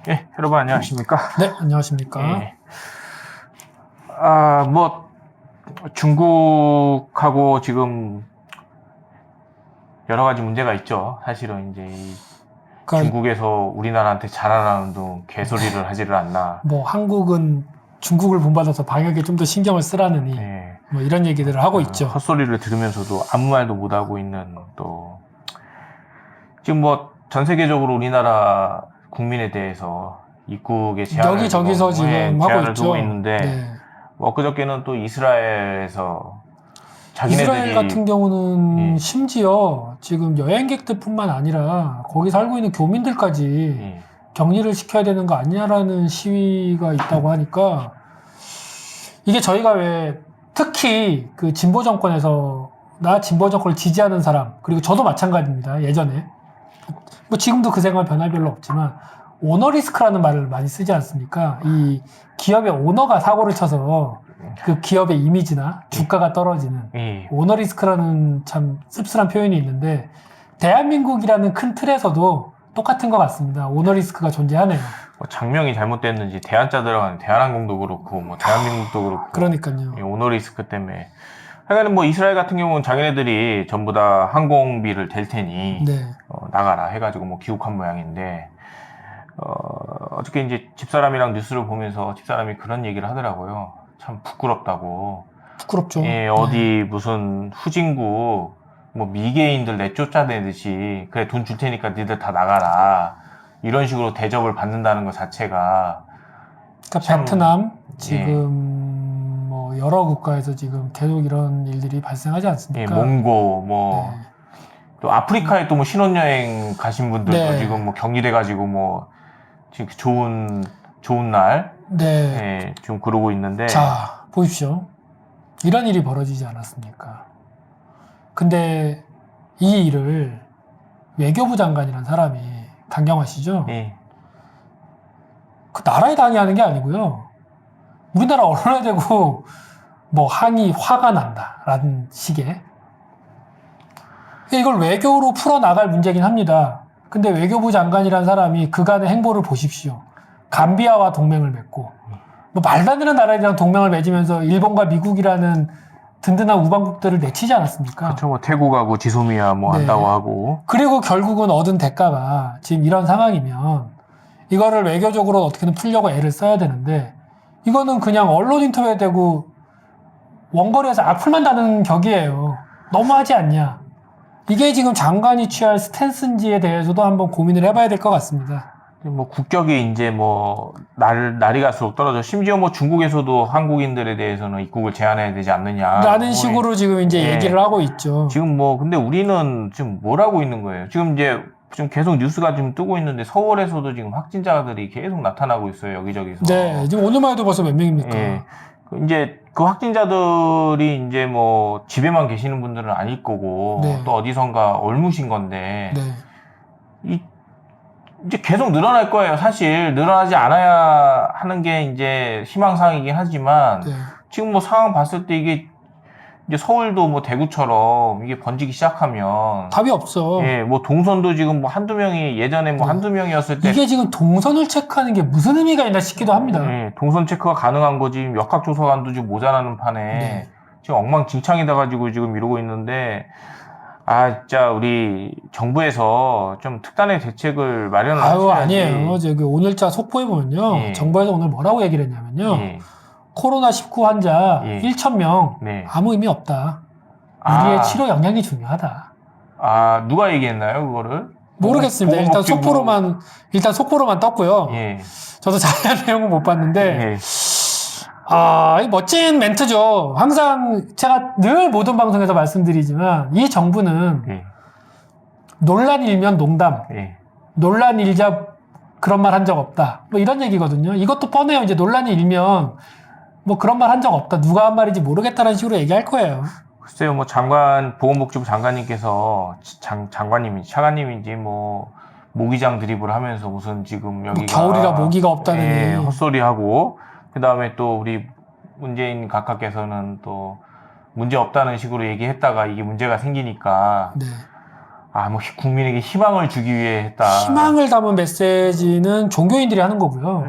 예, 여러분 안녕하십니까? 네, 안녕하십니까? 예. 중국하고 지금 여러 가지 문제가 있죠. 사실은 이제 그러니까 중국에서 우리나라한테 잘하라는 둥 개소리를 하지를 않나. 뭐 한국은 중국을 본받아서 방역에 좀 더 신경을 쓰라느니 예. 뭐 이런 얘기들을 하고 있죠. 헛소리를 들으면서도 아무 말도 못 하고 있는 또 지금 뭐 전 세계적으로 우리나라 국민에 대해서 입국에 제한을 여기저기서 지금 하고 제한을 있죠. 두고 있는데 네. 엊그저께는 또 이스라엘에서 이스라엘 같은 경우는 예. 심지어 지금 여행객들뿐만 아니라 거기 살고 있는 교민들까지 예. 격리를 시켜야 되는 거 아니냐라는 시위가 있다고 하니까 이게 저희가 왜 특히 그 진보 정권에서 나 진보 정권을 지지하는 사람 그리고 저도 마찬가지입니다. 예전에 뭐 지금도 그 생각은 변할 별로 없지만 오너 리스크라는 말을 많이 쓰지 않습니까? 이 기업의 오너가 사고를 쳐서 그 기업의 이미지나 주가가 떨어지는 오너 리스크라는 참 씁쓸한 표현이 있는데 대한민국이라는 큰 틀에서도 똑같은 것 같습니다. 오너 리스크가 존재하네요. 뭐 장명이 잘못됐는지 대한자 들어가는 대한항공도 그렇고 뭐 대한민국도 그렇고 그러니까요. 오너 리스크 때문에 하여간 뭐 이스라엘 같은 경우는 자기네들이 전부 다 항공비를 댈 테니 네. 나가라 해가지고 뭐 귀국한 모양인데 어저께 이제 집사람이랑 뉴스를 보면서 집사람이 그런 얘기를 하더라고요. 참 부끄럽다고. 부끄럽죠. 예, 어디 무슨 후진국 뭐 미개인들 내쫓아내듯이 그래 돈 줄 테니까 니들 다 나가라 이런 식으로 대접을 받는다는 것 자체가 그러니까 참, 베트남 지금 뭐 여러 국가에서 지금 계속 이런 일들이 발생하지 않습니까? 몽고 뭐 또 아프리카에 또 뭐 신혼여행 가신 분들도 네. 지금 뭐 격리돼가지고 뭐 지금 좋은 날 네. 좀 그러고 있는데 자, 보십시오. 이런 일이 벌어지지 않았습니까? 근데 이 일을 외교부 장관이라는 사람이 강경하시죠? 그 나라에 당의하는 게 아니고요. 우리나라 언론에 대고 뭐 화가 난다라는 식의 이걸 외교로 풀어나갈 문제긴 합니다. 근데 외교부 장관이라는 사람이 그간의 행보를 보십시오. 감비아와 동맹을 맺고 뭐 말도 안 되는 나라들이랑 동맹을 맺으면서 일본과 미국이라는 든든한 우방국들을 내치지 않았습니까? 그렇죠. 뭐 태국하고 지소미아 뭐 네. 한다고 하고 그리고 결국은 얻은 대가가 지금 이런 상황이면 이거를 외교적으로 어떻게든 풀려고 애를 써야 되는데 이거는 그냥 언론 인터뷰에 대고 원거리에서 악플만 다는 격이에요. 너무하지 않냐? 이게 지금 장관이 취할 스탠스인지에 대해서도 한번 고민을 해봐야 될 것 같습니다. 뭐 국격이 이제 뭐 날이 갈수록 떨어져. 심지어 뭐 중국에서도 한국인들에 대해서는 입국을 제한해야 되지 않느냐. 라는 식으로 지금 이제 예. 얘기를 하고 있죠. 지금 뭐 근데 우리는 지금 뭘 하고 있는 거예요? 지금 이제 좀 계속 뉴스가 지금 뜨고 있는데 서울에서도 지금 확진자들이 계속 나타나고 있어요. 여기저기서. 네, 지금 오늘만 해도 벌써 몇 명입니까? 예. 이제 그 확진자들이 이제 뭐 집에만 계시는 분들은 아닐 거고 네. 또 어디선가 얼무신 건데 네. 이제 계속 늘어날 거예요. 사실 늘어나지 않아야 하는 게 이제 희망사항이긴 하지만 네. 지금 뭐 상황 봤을 때 이게 이제 서울도 뭐 대구처럼 이게 번지기 시작하면 답이 없어. 예, 뭐 동선도 지금 뭐 한두 명이 예전에 뭐 네. 한두 명이었을 때 이게 지금 동선을 체크하는 게 무슨 의미가 있나 싶기도 합니다. 예, 동선 체크가 가능한 거지 역학조사관도 지금 모자라는 판에 네. 지금 엉망진창이 돼가지고 지금 이러고 있는데 진짜 우리 정부에서 좀 특단의 대책을 마련을 하셔야지. 아니에요. 저기 오늘자 속보에 보면요. 예. 정부에서 오늘 뭐라고 얘기를 했냐면요. 예. 코로나19 환자 예. 1,000명 네. 아무 의미 없다. 우리의 치료 역량이 중요하다. 누가 얘기했나요, 그거를? 모르겠습니다. 일단 속보로만 떴고요. 예. 저도 자세한 내용은 못 봤는데 예. 이 멋진 멘트죠. 항상 제가 늘 모든 방송에서 말씀드리지만 이 정부는 예. 논란 일면 농담, 예. 논란 일자 그런 말 한 적 없다. 뭐 이런 얘기거든요. 이것도 뻔해요. 이제 논란이 일면 뭐 그런 말 한 적 없다. 누가 한 말인지 모르겠다는 식으로 얘기할 거예요. 글쎄요, 뭐 보건복지부 장관님께서 차관님인지 뭐 모기장 드립을 하면서 무슨 지금 여기가 겨울이라 모기가 없다느니 헛소리하고 그 다음에 또 우리 문재인 각하께서는 또 문제 없다는 식으로 얘기했다가 이게 문제가 생기니까 네. 뭐 국민에게 희망을 주기 위해 했다. 희망을 담은 메시지는 종교인들이 하는 거고요.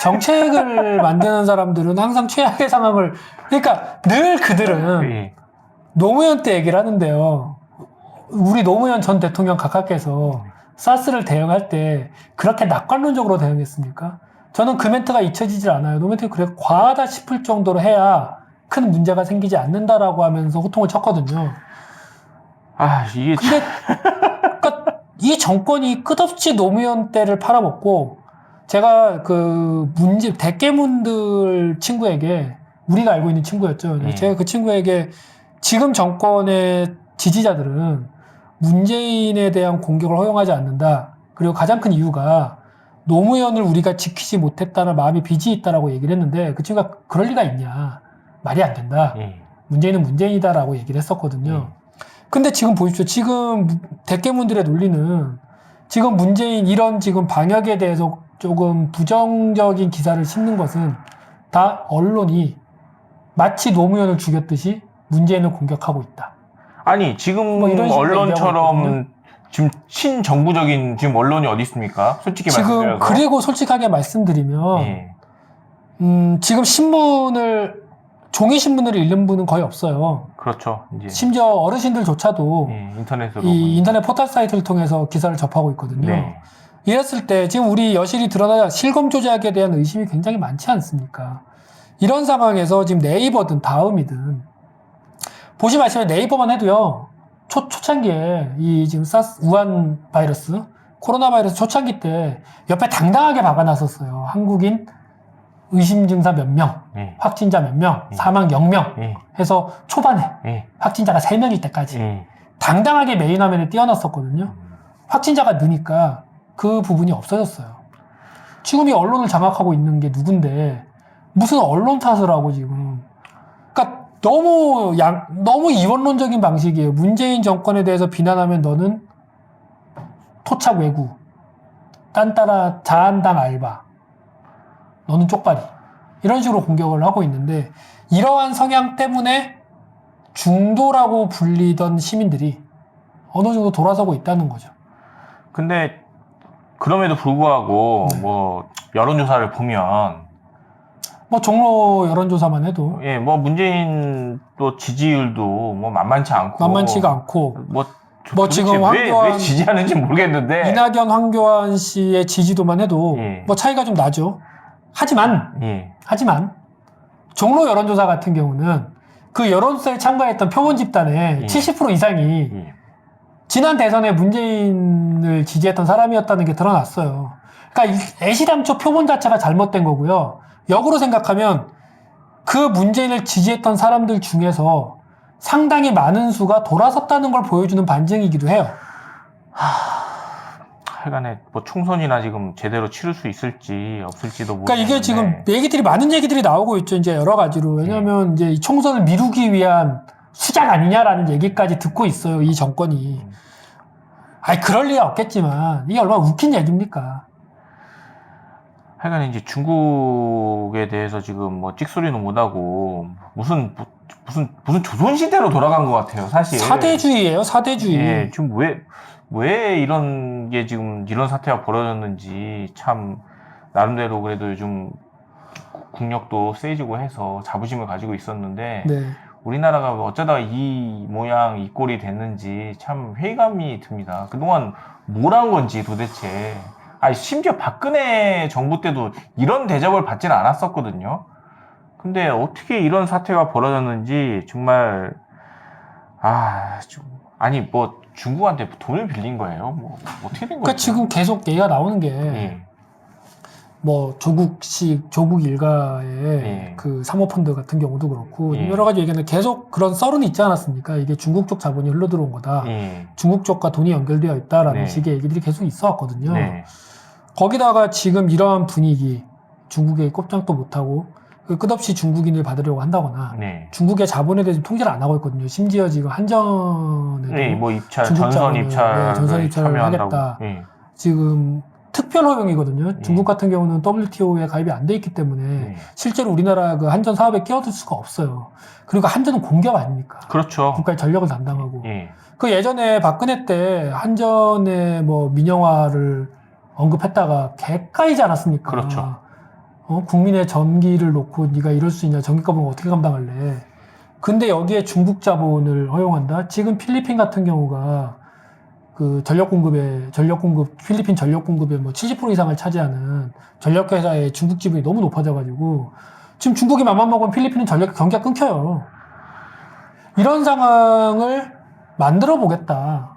정책을 만드는 사람들은 항상 최악의 상황을, 그러니까 늘 그들은 예. 노무현 때 얘기를 하는데요. 우리 노무현 전 대통령 각하께서 사스를 대응할 때 그렇게 낙관론적으로 대응했습니까? 저는 그 멘트가 잊혀지질 않아요. 노무현 때 그래 과하다 싶을 정도로 해야 큰 문제가 생기지 않는다라고 하면서 호통을 쳤거든요. 이게 근데 그러니까 이 정권이 끝없이 노무현 때를 팔아먹고, 제가 그 대깨문들 친구에게, 우리가 알고 있는 친구였죠. 제가 그 친구에게 지금 정권의 지지자들은 문재인에 대한 공격을 허용하지 않는다. 그리고 가장 큰 이유가 노무현을 우리가 지키지 못했다는 마음이 빚이 있다라고 얘기를 했는데, 그 친구가 그럴 리가 있냐. 말이 안 된다. 문재인은 문재인이다라고 얘기를 했었거든요. 근데 지금 보십시오. 지금 대깨문들의 논리는 지금 문재인 이런 지금 방역에 대해서 조금 부정적인 기사를 싣는 것은 다 언론이 마치 노무현을 죽였듯이 문재인을 공격하고 있다. 아니 지금 뭐 이런 식으로 얘기하고 언론처럼 있거든요. 지금 친정부적인 지금 언론이 어디 있습니까? 솔직히 지금 말씀드려서. 그리고 솔직하게 말씀드리면 예. 지금 신문을 종이 신문을 읽는 분은 거의 없어요. 그렇죠. 이제 심지어 어르신들조차도 인터넷으로 이 인터넷 포털 사이트를 통해서 기사를 접하고 있거든요. 네. 이랬을 때 지금 우리 여실히 드러나 실검 조작에 대한 의심이 굉장히 많지 않습니까? 이런 상황에서 지금 네이버든 다음이든 보시면 네이버만 해도요. 초창기에 이 지금 우한 바이러스, 코로나 바이러스 초창기 때 옆에 당당하게 박아놨었어요. 한국인 의심 증사 몇 명, 확진자 몇 명, 사망 0명 해서 초반에 확진자가 3명일 때까지 당당하게 메인 화면에 띄워놨었거든요. 확진자가 느니까 그 부분이 없어졌어요. 지금 이 언론을 장악하고 있는 게 누군데 무슨 언론 탓을 하고 지금. 그러니까 너무 이원론적인 방식이에요. 문재인 정권에 대해서 비난하면 너는 토착 외구, 딴따라 자한당 알바, 너는 쪽발이, 이런 식으로 공격을 하고 있는데, 이러한 성향 때문에 중도라고 불리던 시민들이 어느 정도 돌아서고 있다는 거죠. 근데 그럼에도 불구하고 뭐 여론조사를 보면 뭐 종로 여론조사만 해도 뭐 문재인 또 지지율도 뭐 만만치가 않고 뭐 지금 왜 지지하는지 모르겠는데 이낙연, 황교안 씨의 지지도만 해도 뭐 차이가 좀 나죠. 하지만 종로 여론조사 같은 경우는 그 여론조사에 참가했던 표본 집단의 70% 이상이 지난 대선에 문재인을 지지했던 사람이었다는 게 드러났어요. 그러니까 애시당초 표본 자체가 잘못된 거고요. 역으로 생각하면 그 문재인을 지지했던 사람들 중에서 상당히 많은 수가 돌아섰다는 걸 보여주는 반증이기도 해요. 하여간에 뭐 총선이나 지금 제대로 치를 수 있을지 없을지도 모르겠는데. 그러니까 이게 지금 많은 얘기들이 나오고 있죠. 이제 여러 가지로. 왜냐하면 이제 이 총선을 미루기 위한 수작 아니냐라는 얘기까지 듣고 있어요. 이 정권이. 그럴 리가 없겠지만 이게 얼마나 웃긴 얘기입니까? 하여간 이제 중국에 대해서 지금 뭐 찍소리는 못하고 무슨 조선시대로 돌아간 것 같아요, 사실. 사대주의예요, 사대주의. 예, 지금 왜 이런 게 지금 이런 사태가 벌어졌는지 참 나름대로 그래도 요즘 국력도 세지고 해서 자부심을 가지고 있었는데 네. 우리나라가 어쩌다가 이 모양 이 꼴이 됐는지 참 회의감이 듭니다. 그동안 뭘 한 건지 도대체. 심지어 박근혜 정부 때도 이런 대접을 받지는 않았었거든요. 근데 어떻게 이런 사태가 벌어졌는지 정말 뭐 중국한테 돈을 빌린 거예요? 뭐 어떻게 된 거죠? 그러니까 지금 계속 얘기가 나오는 게 뭐 조국 일가의 그 사모펀드 같은 경우도 그렇고 여러 가지 얘기하는데 계속 그런 썰은 있지 않았습니까? 이게 중국 쪽 자본이 흘러들어온 거다. 중국 쪽과 돈이 연결되어 있다라는 식의 얘기들이 계속 있어 왔거든요. 거기다가 지금 이러한 분위기, 중국에 꼼짝도 못하고 끝없이 중국인을 받으려고 한다거나 중국의 자본에 대해서 통제를 안 하고 있거든요. 심지어 지금 한전에도 뭐 전선 입찰을 하겠다. 지금 특별 허용이거든요. 중국 같은 경우는 WTO에 가입이 안 돼 있기 때문에 실제로 우리나라 그 한전 사업에 끼어들 수가 없어요. 그리고 한전은 공기업 아닙니까? 그렇죠. 국가의 전력을 담당하고. 그 예전에 박근혜 때 한전의 뭐 민영화를 언급했다가 개까이지 않았습니까? 그렇죠. 국민의 전기를 놓고 네가 이럴 수 있냐? 전기값은 어떻게 감당할래? 근데 여기에 중국 자본을 허용한다? 지금 필리핀 같은 경우가 그 필리핀 전력 공급의 뭐 70% 이상을 차지하는 전력회사의 중국 지분이 너무 높아져가지고 지금 중국이 맘만 먹으면 필리핀은 전력 경기가 끊겨요. 이런 상황을 만들어 보겠다.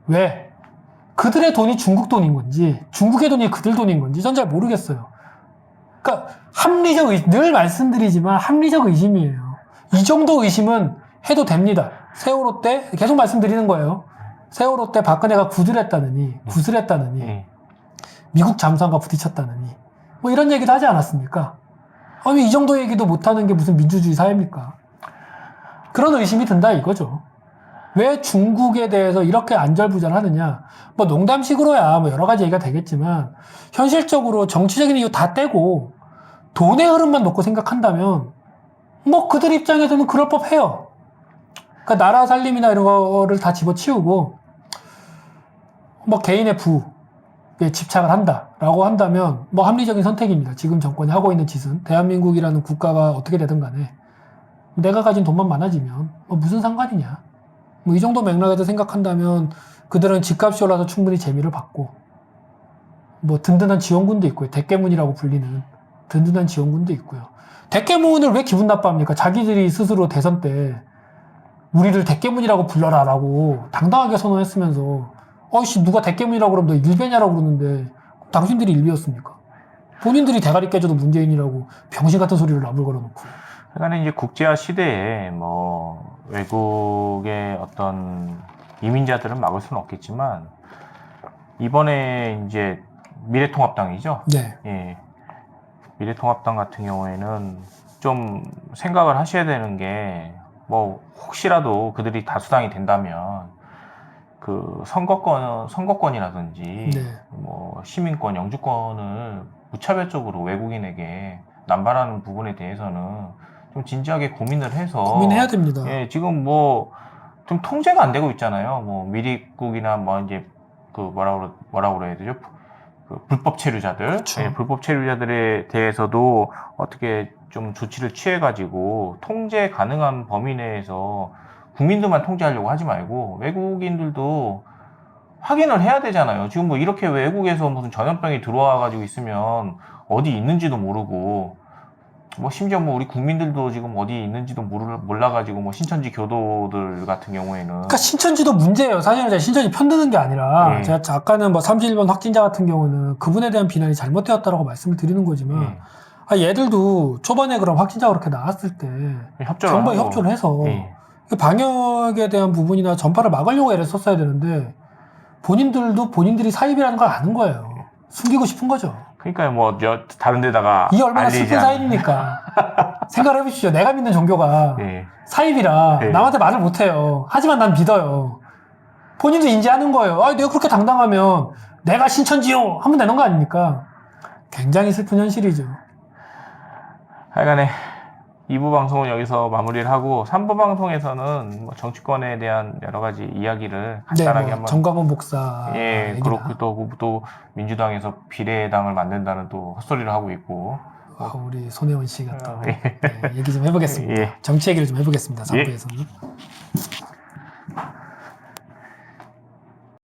왜? 그들의 돈이 중국 돈인 건지 중국의 돈이 그들 돈인 건지 전 잘 모르겠어요. 그러니까 늘 말씀드리지만 합리적 의심이에요. 이 정도 의심은 해도 됩니다. 세월호 때 계속 말씀드리는 거예요. 세월호 때 박근혜가 구슬했다느니 미국 잠수함과 부딪혔다느니 뭐 이런 얘기도 하지 않았습니까? 아니 이 정도 얘기도 못하는 게 무슨 민주주의 사회입니까? 그런 의심이 든다 이거죠. 왜 중국에 대해서 이렇게 안절부절하느냐? 뭐 농담식으로야 뭐 여러 가지 얘기가 되겠지만 현실적으로 정치적인 이유 다 떼고 돈의 흐름만 놓고 생각한다면 뭐 그들 입장에서는 그럴 법해요. 그러니까 나라 살림이나 이런 거를 다 집어치우고 뭐 개인의 부에 집착을 한다라고 한다면 뭐 합리적인 선택입니다. 지금 정권이 하고 있는 짓은 대한민국이라는 국가가 어떻게 되든 간에 내가 가진 돈만 많아지면 뭐 무슨 상관이냐. 뭐 이 정도 맥락에서 생각한다면 그들은 집값이 올라서 충분히 재미를 받고 뭐 든든한 지원군도 있고요. 대깨문이라고 불리는 든든한 지원군도 있고요. 대깨문을 왜 기분 나빠합니까? 자기들이 스스로 대선 때 우리를 대깨문이라고 불러라라고 당당하게 선언했으면서 어이씨 누가 대깨문이라고 그러면 너 일베냐라고 그러는데 당신들이 일베였습니까? 본인들이 대가리 깨져도 문재인이라고 병신 같은 소리를 나불거려 놓고. 그러니까 이제 국제화 시대에 뭐 외국의 어떤 이민자들은 막을 수는 없겠지만 이번에 이제 미래통합당이죠. 네. 예. 미래통합당 같은 경우에는 좀 생각을 하셔야 되는 게 뭐 혹시라도 그들이 다수당이 된다면 그 선거권이라든지 네. 뭐 시민권, 영주권을 무차별적으로 외국인에게 남발하는 부분에 대해서는 좀 진지하게 고민을 해서 고민해야 됩니다. 예, 지금 뭐 좀 통제가 안 되고 있잖아요. 뭐 미립국이나 뭐 이제 그 뭐라고 그래야 되죠? 그 불법 체류자들, 그렇죠. 예, 불법 체류자들에 대해서도 어떻게 좀 조치를 취해가지고 통제 가능한 범위 내에서 국민들만 통제하려고 하지 말고 외국인들도 확인을 해야 되잖아요. 지금 뭐 이렇게 외국에서 무슨 전염병이 들어와가지고 있으면 어디 있는지도 모르고 뭐 심지어 뭐 우리 국민들도 지금 어디 있는지도 몰라가지고 뭐 신천지 교도들 같은 경우에는 그러니까 신천지도 문제예요. 사실은 제가 신천지 편드는 게 아니라 네. 제가 아까는 뭐 31번 확진자 같은 경우는 그분에 대한 비난이 잘못되었다라고 말씀을 드리는 거지만 예, 얘들도 초반에 그런 확진자가 그렇게 나왔을 때 정부에 협조를 해서 예. 그 방역에 대한 부분이나 전파를 막으려고 애를 썼어야 되는데 본인들도 본인들이 사입이라는 걸 아는 거예요. 숨기고 싶은 거죠. 그러니까 뭐 다른 데다가 이게 얼마나 알리지 슬픈 사입입니까? 생각을 해보십시오. 내가 믿는 종교가 예. 사입이라 예. 남한테 말을 못해요. 하지만 난 믿어요. 본인도 인지하는 거예요. 내가 그렇게 당당하면 내가 신천지요 하면 되는 거 아닙니까? 굉장히 슬픈 현실이죠. 하여간에 2부 방송은 여기서 마무리를 하고 3부 방송에서는 뭐 정치권에 대한 여러 가지 이야기를 간단하게 한번 정광훈 목사 예, 그렇고 또 민주당에서 비례당을 만든다는 또 헛소리를 하고 있고 우리 손혜원 씨가 또 예. 얘기 좀 해보겠습니다. 예. 정치 얘기를 좀 해보겠습니다. 3부에서는.